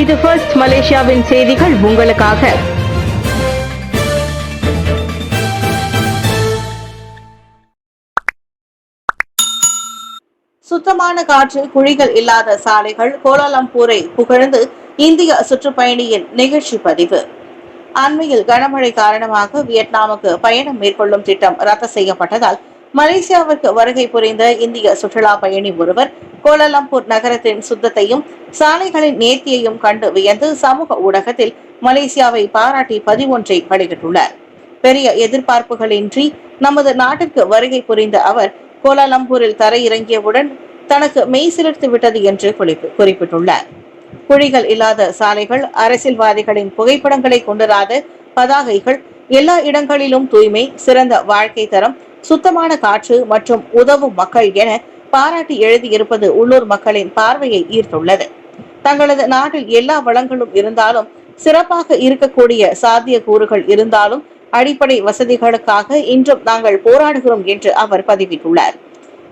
இது ஃபர்ஸ்ட் மலேசியாவின் செய்திகள் உங்களுக்காக. சுத்தமான காற்று, குழிகள் இல்லாத சாலைகள், கோலாலம்பூரை புகழ்ந்து இந்திய சுற்றுப்பயணியின் நிகழ்ச்சி பதிவு. அண்மையில் கனமழை காரணமாக வியட்நாமுக்கு பயணம் மேற்கொள்ளும் திட்டம் ரத்து செய்யப்பட்டதால் மலேசியாவிற்கு வருகை புரிந்த இந்திய சுற்றுலா பயணி ஒருவர் கோலாலம்பூர் நகரத்தின் சுத்தத்தையும் சாலைகளின் நேர்த்தியையும் கண்டு வியந்து சமூக ஊடகத்தில் மலேசியாவை பாராட்டி பதிவொன்றை வெளியிட்டுள்ளார். பெரிய எதிர்பார்ப்புகளின்றி நமது நாட்டிற்கு வருகை புரிந்த அவர் கோலாலம்பூரில் தரையிறங்கியவுடன் தனக்கு மெய் சிலிர்த்து விட்டது என்று குறிப்பிட்டுள்ளார். குழிகள் இல்லாத சாலைகள், அரசியல்வாதிகளின் புகைப்படங்களை கொண்டிராத பதாகைகள், எல்லா இடங்களிலும் தூய்மை, சிறந்த வாழ்க்கை தரம், சுத்தமான காற்று மற்றும் உதவும் மக்கள் என பாராட்டி எழுதியிருப்பது உள்ளூர் மக்களின் பார்வையை ஈர்த்துள்ளது. தங்களது நாட்டில் எல்லா வளங்களும் இருந்தாலும், சிறப்பாக இருக்கக்கூடிய சாத்திய கூறுகள் இருந்தாலும் அடிப்படை வசதிகளுக்காக இன்றும் நாங்கள் போராடுகிறோம் என்று அவர் பதிவிட்டுள்ளார்.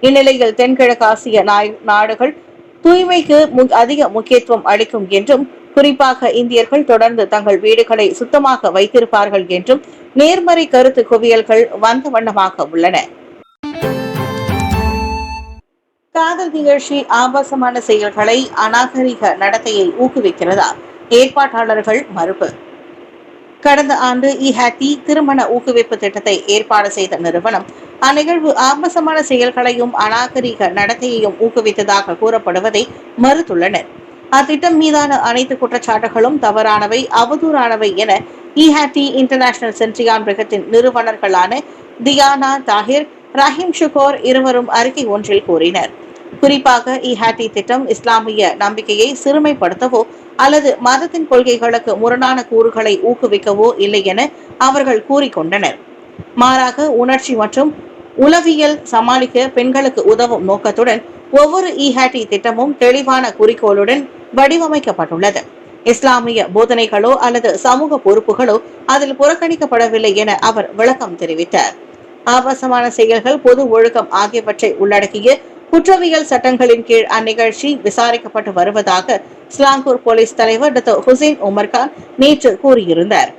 இந்நிலையில் தென்கிழக்காசிய நாடுகள் தூய்மைக்கு அதிக முக்கியத்துவம் அளிக்கும் என்றும், குறிப்பாக இந்தியர்கள் தொடர்ந்து தங்கள் வீடுகளை சுத்தமாக வைத்திருப்பார்கள் என்றும் நேர்மறை கருத்து குவியல்கள் வந்த வண்ணமாக உள்ளன. காதல் நிகழ்ச்சி ஆபாசமான செயல்களை, அநாகரிக நடத்தையை ஊக்குவிக்கிறதா? ஏற்பாட்டாளர்கள் மறுப்பு. கடந்த ஆண்டு இஹாத்தி திருமண ஊக்குவிப்பு திட்டத்தை ஏற்பாடு செய்த நிறுவனம் அந்நிகழ்வு ஆபாசமான செயல்களையும் அநாகரிக நடத்தையையும் ஊக்குவித்ததாக கூறப்படுவதை மறுத்துள்ளனர். அத்திட்டம் மீதான அனைத்து குற்றச்சாட்டுகளும் தவறானவை, அவதூறானவை என இஹாத்தி இன்டர்நேஷனல் சென்ட்ரியான் பிரிகத்தின் நிறுவனர்களான தியானா தாஹிர், ரஹீம் ஷுகோர் இருவரும் அறிக்கை ஒன்றில் கூறினர். குறிப்பாக இஹாத்தி திட்டம் இஸ்லாமிய நம்பிக்கையை சிறுமைப்படுத்தவோ அல்லது மதத்தின் கொள்கைகளுக்கு முரணான கூறுகளை ஊக்குவிக்கவோ இல்லை என அவர்கள் கூறிக்கொண்டனர். மாறாக உணர்ச்சி மற்றும் உளவியல் சமாளிக்க பெண்களுக்கு உதவும் நோக்கத்துடன் ஒவ்வொரு இஹாட்டி திட்டமும் தெளிவான குறிக்கோளுடன் வடிவமைக்கப்பட்டுள்ளது. இஸ்லாமிய போதனைகளோ அல்லது சமூக பொறுப்புகளோ அதில் புறக்கணிக்கப்படவில்லை என அவர் விளக்கம் தெரிவித்தார். ஆபாசமான செயல்கள், பொது ஒழுக்கம் ஆகியவற்றை உள்ளடக்கிய குற்றவியல் சட்டங்களின் கீழ் அந்நிகழ்ச்சி விசாரிக்கப்பட்டு வருவதாக ஸ்லாங்கூர் போலீஸ் தலைவர் டாக்டர் ஹுசைன் உமர்கான் நேற்று கூறியிருந்தார்.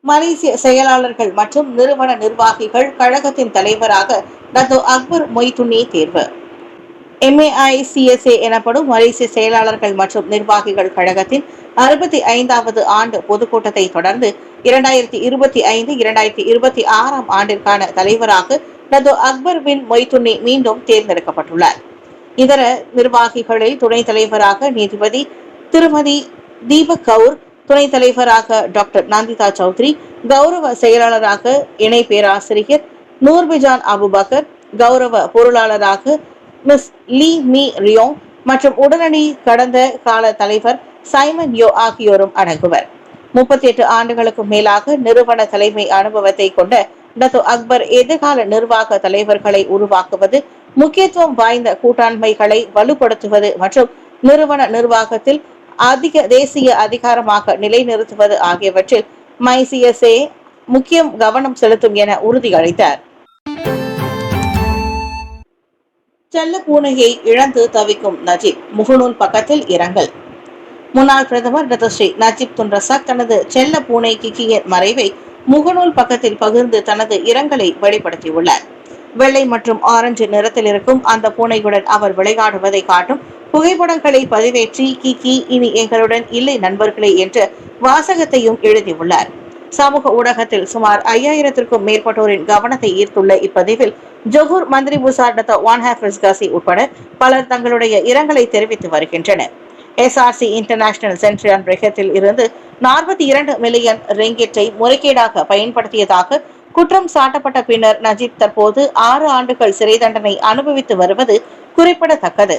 மலேசிய செயலாளர்கள் மற்றும் நிறுவன நிர்வாகிகள் கழகத்தின் தலைவராக டாக்டர் அக்பர் மொய்துன்னி தேர்வு. MAICSA எனப்படும் மலேசிய செயலாளர்கள் மற்றும் நிர்வாகிகள் கழகத்தின் 65வது ஆண்டு பொதுக்கூட்டத்தை தொடர்ந்து 2025-2026 ஆண்டிற்கான தலைவராக டாக்டர் அக்பர் பின் மொய்துன்னி மீண்டும் தேர்ந்தெடுக்கப்பட்டுள்ளார். இதர நிர்வாகிகளில் துணைத் தலைவராக நீதிபதி திருமதி தீபக் கவுர், துணைத் தலைவராக டாக்டர் நந்திதா சௌத்ரி, கௌரவ செயலாளராக இணை பேராசிரியர் நூர்பிஜான் அபுபக்கர், கௌரவ பொருளாளராக மிஸ் லீ மீ ரியோங் மற்றும் உடனடி கடந்த கால தலைவர் சைமன் யோ ஆகியோரும் அடங்குவர். 38 ஆண்டுகளுக்கு மேலாக நிறுவன தலைமை அனுபவத்தை கொண்ட டாக்டர் அக்பர் எதிர்கால நிர்வாக தலைவர்களை உருவாக்குவது, முக்கியத்துவம் வாய்ந்த கூட்டாண்மைகளை வலுப்படுத்துவது மற்றும் நிறுவன நிர்வாகத்தில் அதிக தேசிய அதிகாரமாக நிலைநிறுத்துவது ஆகியவற்றில் MAICSA முக்கிய கவனம் செலுத்தும் என உறுதியளித்தார். செல்ல பூனையை இழந்து தவிக்கும் நஜீப், முகநூல் பக்கத்தில் இரங்கல். முன்னாள் பிரதமர் doctor Sri Najib Tun Razak தனது செல்ல பூனை கிக்கியின் மறைவை முகநூல் பக்கத்தில் பகிர்ந்து தனது இரங்கலை வெளிப்படுத்தியுள்ளார். வெள்ளை மற்றும் ஆரஞ்சு நிறத்தில் இருக்கும் அந்த பூனையுடன் அவர் விளையாடுவதை காட்டும் புகைப்படங்களை பதிவேற்றி கிக்கி இனி எங்களுடன் இல்லை நண்பர்களே என்ற வாசகத்தையும் எழுதியுள்ளார். சமூக ஊடகத்தில் சுமார் 5000க்கும் மேற்பட்டோரின் கவனத்தை ஈர்த்துள்ள இப்பதிவில் ஜொஹூர் மந்திரி புசார் டாக்டர் வான் ஹாஃபிஸ் காசி உட்பட பலர் தங்களுடைய இரங்கலை தெரிவித்து வருகின்றனர். SRC இன்டர்நேஷனல் சென்ட்ரியான் பிரிகத்தில் இருந்து 42 மில்லியன் ரிங்கிட்டை முறைகேடாக பயன்படுத்தியதாக குற்றம் சாட்டப்பட்ட பின்னர் நஜீப் தற்போது 6 ஆண்டுகள் சிறை தண்டனை அனுபவித்து வருவது குறிப்பிடத்தக்கது.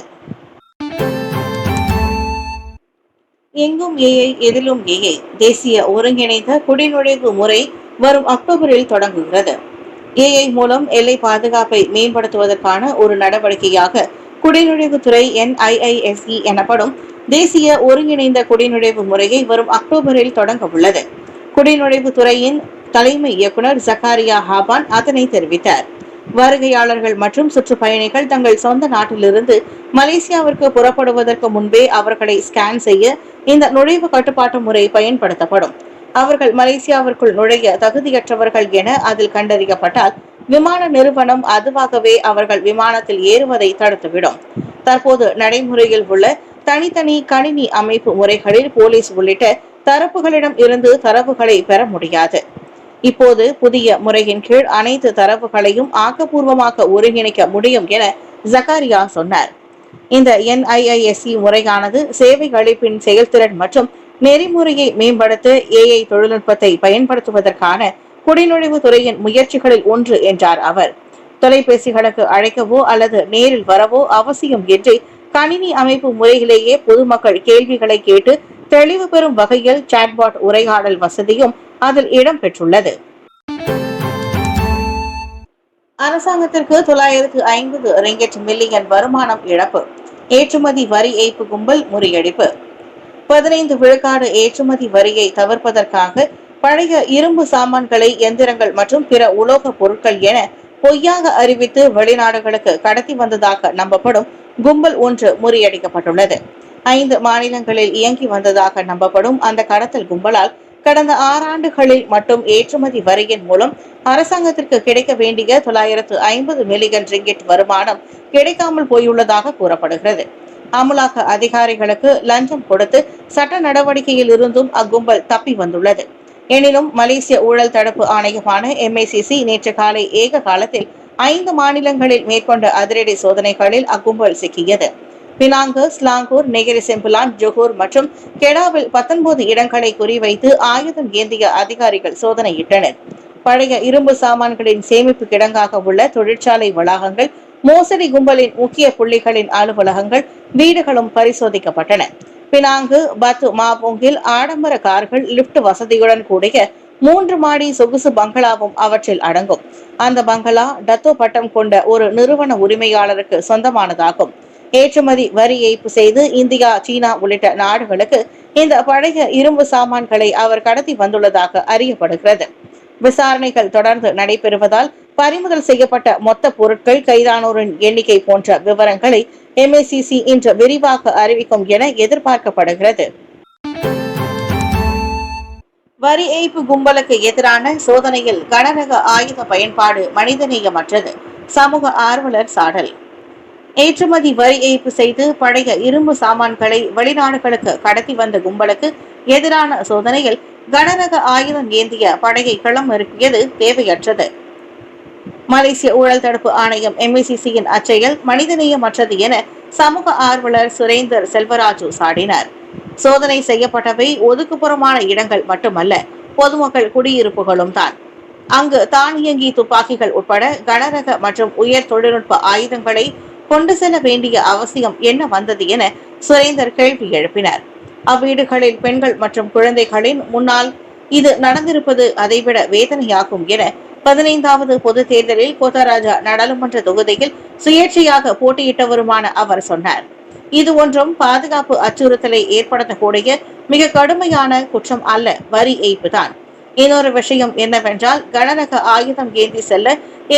எங்கும் ஏஐ, எதிலும் ஏஐ. தேசிய ஒருங்கிணைந்த குடிநுழைவு முறை வரும் அக்டோபரில் தொடங்குகிறது. ஏஐ மூலம் எல்லை பாதுகாப்பை மேம்படுத்துவதற்கான ஒரு நடவடிக்கையாக குடிநுழைவுத்துறை NIISE எனப்படும் தேசிய ஒருங்கிணைந்த குடிநுழைவு முறையை வரும் அக்டோபரில் தொடங்க உள்ளது. குடிநுழைவு துறையின் தலைமை இயக்குனர் ஜக்காரியா ஹாபான் அதனை தெரிவித்தார். வருகையாளர்கள் மற்றும் சுற்றுப்பயணிகள் தங்கள் சொந்த நாட்டிலிருந்து மலேசியாவிற்கு புறப்படுவதற்கு முன்பே அவர்களை ஸ்கேன் செய்ய இந்த நுழைவு கட்டுப்பாட்டு முறை பயன்படுத்தப்படும். அவர்கள் மலேசியாவிற்குள் நுழைய தகுதியற்றவர்கள் என அதில் கண்டறியப்பட்டால் விமான நிறுவனம் அதுவாகவே அவர்கள் விமானத்தில் ஏறுவதை தடுத்துவிடும். தற்போது நடைமுறையில் உள்ள தனித்தனி கணினி அமைப்பு முறைகளில் போலீஸ் உள்ளிட்ட தரப்புகளிடம் இருந்து தரவுகளை பெற முடியாது. இப்போது புதிய முறையின் கீழ் அனைத்து தரவுகளையும் ஆக்கப்பூர்வமாக ஒருங்கிணைக்க முடியும் என ஜக்காரியா சொன்னார். இந்த NIISC முறையானது சேவை அளிப்பின் செயல்திறன் மற்றும் நெறிமுறையை மேம்படுத்த AI தொழில்நுட்பத்தை பயன்படுத்துவதற்கான குடிநுழைவு துறையின் முயற்சிகளில் ஒன்று என்றார் அவர். தொலைபேசிகளுக்கு அழைக்கவோ அல்லது நேரில் வரவோ அவசியம் என்று கணினி அமைப்பு முறையிலேயே பொதுமக்கள் கேள்விகளை கேட்டு தெளிவு பெறும் வகையில் சாட்பாட் உரையாடல் வசதியும் அதில் இடம்பெற்றுள்ளது. அரசாங்கத்திற்கு 950 ரிங்கெட் மில்லியன் வருமானம் இழப்பு. ஏற்றுமதி வரி ஏய்ப்பு கும்பல் முறியடிப்பு. 15 விழுக்காடு ஏற்றுமதி வரியை தவிர்ப்பதற்காக பழைய இரும்பு சாமான்களை, எந்திரங்கள் மற்றும் பிற உலோக பொருட்கள் என பொய்யாக அறிவித்து வெளிநாடுகளுக்கு கடத்தி வந்ததாக நம்பப்படும் கும்பல் ஒன்று முறியடிக்கப்பட்டுள்ளது. 5 மாநிலங்களில் இயங்கி வந்ததாக நம்பப்படும் அந்த கடத்தல் கும்பலால் கடந்த 6 ஆண்டுகளில் மட்டும் ஏற்றுமதி வரியின் மூலம் அரசாங்கத்திற்கு கிடைக்க வேண்டிய 950 மில்லியன் ரிங்கிட் வருமானம் கிடைக்காமல் போயுள்ளதாக கூறப்படுகிறது. அமலாக்க அதிகாரிகளுக்கு லஞ்சம் கொடுத்து சட்ட நடவடிக்கையில் இருந்தும் அக்கும்பல் தப்பி வந்துள்ளது. எனினும் மலேசிய ஊழல் தடுப்பு ஆணையமான MACC நேற்று காலை ஏக காலத்தில் 5 மாநிலங்களில் மேற்கொண்ட அதிரடி சோதனைகளில் அக்கும்பல் சிக்கியது. Penang, Selangor, Negeri Sembilan, Johor மற்றும் கெடாவில் 19 இடங்களை குறிவைத்து ஆயுதம் ஏந்திய அதிகாரிகள் சோதனையிட்டனர். பழைய இரும்பு சாமான்களின் சேமிப்பு கிடங்காக உள்ள தொழிற்சாலை வளாகங்கள், மோசடி கும்பலின் முக்கிய புள்ளிகளின் அலுவலகங்கள், வீடுகளும் பரிசோதிக்கப்பட்டன. பினாங்கு பத்து மாபோங்கில் ஆடம்பர கார்கள், லிப்ட் வசதியுடன் கூடிய 3 மாடி சொகுசு பங்களாவும் அவற்றில் அடங்கும். அந்த பங்களா டத்தோ பட்டம் கொண்ட ஒரு நிறுவன உரிமையாளருக்கு சொந்தமானதாகும். ஏற்றுமதி வரி ஏய்ப்பு செய்து இந்தியா, சீனா உள்ளிட்ட நாடுகளுக்கு இந்த பழைய இரும்பு சாமான்களை அவர் கடத்தி வந்துள்ளதாக அறியப்படுகிறது. விசாரணைகள் தொடர்ந்து நடைபெறுவதால் பறிமுதல் செய்யப்பட்ட மொத்த பொருட்கள், கைதானோரின் எண்ணிக்கை போன்ற விவரங்களை MACC இன்று விரிவாக அறிவிக்கும் என எதிர்பார்க்கப்படுகிறது. வரி ஏய்ப்பு கும்பலுக்கு எதிரான சோதனையில் கனரக ஆயுத பயன்பாடு மனிதநேயமற்றது, சமூக ஆர்வலர் சாடல். ஏற்றுமதி வரி ஏய்ப்பு செய்து பழைய இரும்பு சாமான்களை வெளிநாடுகளுக்கு கடத்தி வந்த கும்பலுக்கு எதிரான சோதனையில் கனரக ஆயுதம் ஏந்திய படையை களம் இறக்கியது தேவையற்றது. மலேசிய ஊழல் தடுப்பு ஆணையம் MACC-யின் அச்செயல் மனிதநேயமற்றது என சமூக ஆர்வலர் சுரேந்தர் செல்வராஜு சாடினார். சோதனை செய்யப்பட்டவை ஒதுக்குப்புறமான இடங்கள் மட்டுமல்ல, பொதுமக்கள் குடியிருப்புகளும் தான். அங்கு தானியங்கி துப்பாக்கிகள் உட்பட கனரக மற்றும் உயர் தொழில்நுட்ப ஆயுதங்களை கொண்டு செல்ல வேண்டிய அவசியம் என்ன வந்தது என சுரேந்தர் கேள்வி எழுப்பினார். அவ்வீடுகளில் பெண்கள் மற்றும் குழந்தைகளின் முன்னால் இது நடந்திருப்பது அதைவிட வேதனையாகும் என 15வது பொது தேர்தலில் கோத்தராஜா நாடாளுமன்ற தொகுதியில் சுயேட்சையாக போட்டியிட்டவருமான அவர் சொன்னார். இது ஒன்றும் பாதுகாப்பு அச்சுறுத்தலை ஏற்படுத்தக்கூடிய மிக கடுமையான குற்றம் அல்ல, வரி ஏய்ப்பு தான். இன்னொரு விஷயம் என்னவென்றால், கனரக ஆயுதம் ஏந்தி செல்ல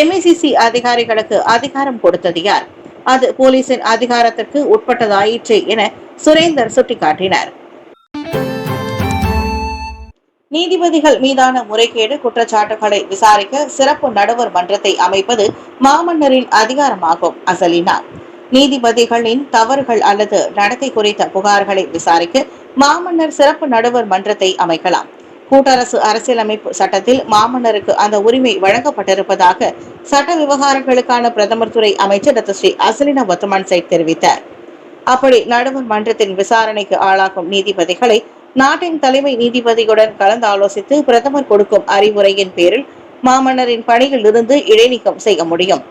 MACC அதிகாரிகளுக்கு அதிகாரம் கொடுத்தது யார்? அது போலீசின் அதிகாரத்திற்கு உட்பட்டதாயிற்று என சுரேந்தர் சுட்டிக்காட்டினார். நீதிபதிகள் மீதான முறைகேடு குற்றச்சாட்டுகளை விசாரிக்க சிறப்பு நடுவர் மன்றத்தை அமைப்பது மாமன்னரின் அதிகாரமாகும். அசலினா, நீதிபதிகளின் தவறுகள் அல்லது நடத்தை குறித்த புகார்களை விசாரிக்க மாமன்னர் சிறப்பு நடுவர் மன்றத்தை அமைக்கலாம். கூட்டரசு அரசியலமைப்பு சட்டத்தில் மாமன்னருக்கு அந்த உரிமை வழங்கப்பட்டிருப்பதாக சட்ட விவகாரங்களுக்கான பிரதமர் துறை அமைச்சர் டாக்டர் ஸ்ரீ அசலினா வத்தமான் சைட் தெரிவித்தார். அப்படி நடுவர் மன்றத்தின் விசாரணைக்கு ஆளாகும் நீதிபதிகளை நாட்டின் தலைமை நீதிபதியுடன் கலந்து ஆலோசித்து பிரதமர் கொடுக்கும் அறிவுரையின் பேரில் மாமன்னரின் பணியில் இருந்து இடைநீக்கம் செய்ய முடியும்.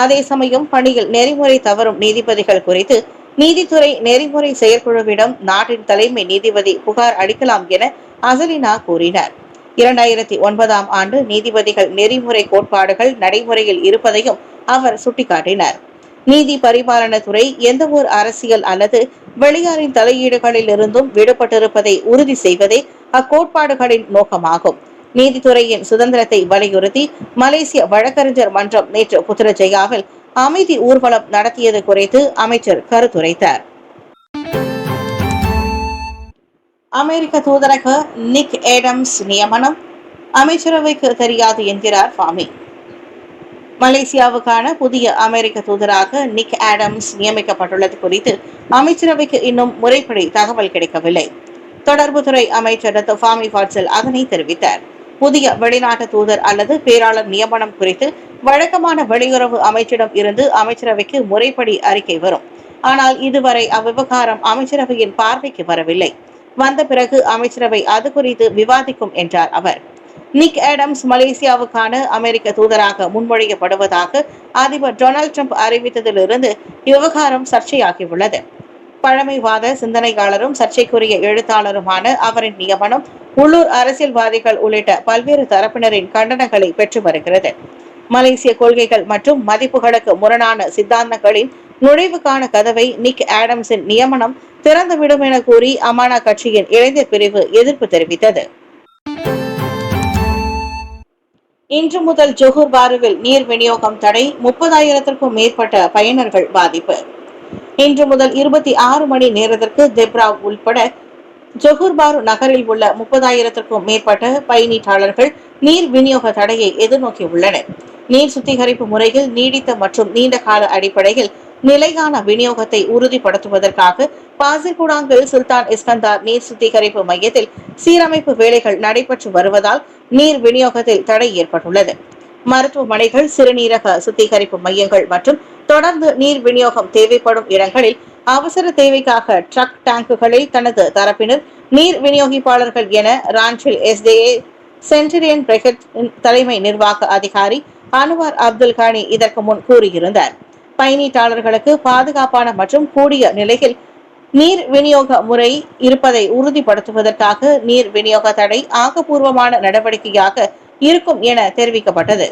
அதே சமயம் பணியில் நெறிமுறை தவறும் நீதிபதிகள் குறித்து நீதித்துறை நெறிமுறை செயற்குழுவிடம் நாட்டின் தலைமை நீதிபதி புகார் அளிக்கலாம் என அசலினா கூறினார். 2009ஆம் ஆண்டு நீதிபதிகள் நெறிமுறை கோட்பாடுகள் நடைமுறையில் இருப்பதையும் அவர் சுட்டிக்காட்டினார். நீதி பரிபாலன துறை எந்த ஒரு அரசியல் அல்லது வெளியாரின் தலையீடுகளில் இருந்தும் விடுபட்டிருப்பதை உறுதி செய்வதே அக்கோட்பாடுகளின் நோக்கமாகும். நீதித்துறையின் சுதந்திரத்தை வலியுறுத்தி மலேசிய வழக்கறிஞர் மன்றம் நேற்று புத்ரஜயாவில் அமைதி ஊர்வலம் நடத்தியது குறித்து அமைச்சர் கருத்துரைத்தார். அமெரிக்க தூதரக நிக் ஏடம்ஸ் நியமனம் அமைச்சரவைக்கு தெரியாது என்கிறார் ஃபாமி. மலேசியாவுக்கான புதிய அமெரிக்க தூதராக நிக் ஆடம்ஸ் நியமிக்கப்பட்டுள்ளது குறித்து அமைச்சரவைக்கு இன்னும் முறைப்படி தகவல் கிடைக்கவில்லை. தொடர்புத்துறை அமைச்சர் டாக்டர் ஃபாமி ஃபாட்சல் அதனை தெரிவித்தார். புதிய வெளிநாட்டு தூதர் அல்லது பேராளர் நியமனம் குறித்து வழக்கமான வெளியுறவு அமைச்சிடம் இருந்து அமைச்சரவைக்கு முறைப்படி அறிக்கை வரும். ஆனால் இதுவரை அவ்விவகாரம் அமைச்சரவையின் பார்வைக்கு வரவில்லை. வந்த பிறகு அமைச்சரவை அது குறித்து விவாதிக்கும் என்றார் அவர். நிக் ஆடம்ஸ் மலேசியாவுக்கான அமெரிக்க தூதராக முன்மொழியப்படுவதாக அதிபர் டொனால்டு டிரம்ப் அறிவித்ததிலிருந்து விவகாரம் சர்ச்சையாகியுள்ளது. பழமைவாத சிந்தனையாளரும் சர்ச்சைக்குரிய எழுத்தாளருமான அவரின் நியமனம் உள்ளூர் அரசியல்வாதிகள் உள்ளிட்ட பல்வேறு தரப்பினரின் கண்டனங்களை பெற்று வருகிறது. மலேசிய கொள்கைகள் மற்றும் மதிப்புகளுக்கு முரணான சித்தாந்தங்களின் நுழைவுக்கான கதவை நிக் ஆடம்ஸின் நியமனம் திறந்துவிடும் என கூறி அமானா கட்சியின் இளைஞர் பிரிவு எதிர்ப்பு தெரிவித்தது. இன்று முதல் ஜொஹூர் பாருவில் நீர் விநியோகம் தடை, 30,000க்கும் மேற்பட்ட பயனர்கள் பாதிப்பு. இன்று முதல் 26 மணி நேரத்திற்கு தெப்ரா உள்பட ஜொஹூர் பாரு நகரில் உள்ள 30,000க்கும் மேற்பட்ட பயனீட்டாளர்கள் நீர் விநியோக தடையை எதிர்நோக்கியுள்ளனர். நீர் சுத்திகரிப்பு முறையில் நீடித்த மற்றும் நீண்ட கால அடிப்படையில் நிலையான விநியோகத்தை உறுதிப்படுத்துவதற்காக பாசிர்குடாங்கில் சுல்தான் இஸ்கந்தார் நீர் சுத்திகரிப்பு மையத்தில் சீரமைப்பு வேலைகள் நடைபெற்று வருவதால் நீர் விநியோகத்தில் தடை ஏற்பட்டுள்ளது. மருத்துவமனைகள், சிறுநீரக சுத்திகரிப்பு மையங்கள் மற்றும் தொடர்ந்து நீர் விநியோகம் தேவைப்படும் இடங்களில் அவசர தேவைக்காக ட்ரக் டேங்குகளில் தனது தரப்பினர் நீர் விநியோகிப்பாளர்கள் என ராஞ்சில் SDA சென்டரியன் பிரெகட் தலைமை நிர்வாக அதிகாரி அனுவார் அப்துல் கானி இதற்கு முன் கூறியிருந்தார். பயனீட்டாளர்களுக்கு பாதுகாப்பான மற்றும் கூடிய நிலையில் நீர் விநியோக முறை இருப்பதை உறுதிப்படுத்துவதற்காக நீர் விநியோக தடை ஆக்கப்பூர்வமான நடவடிக்கையாக இருக்கும் என தெரிவிக்கப்பட்டது.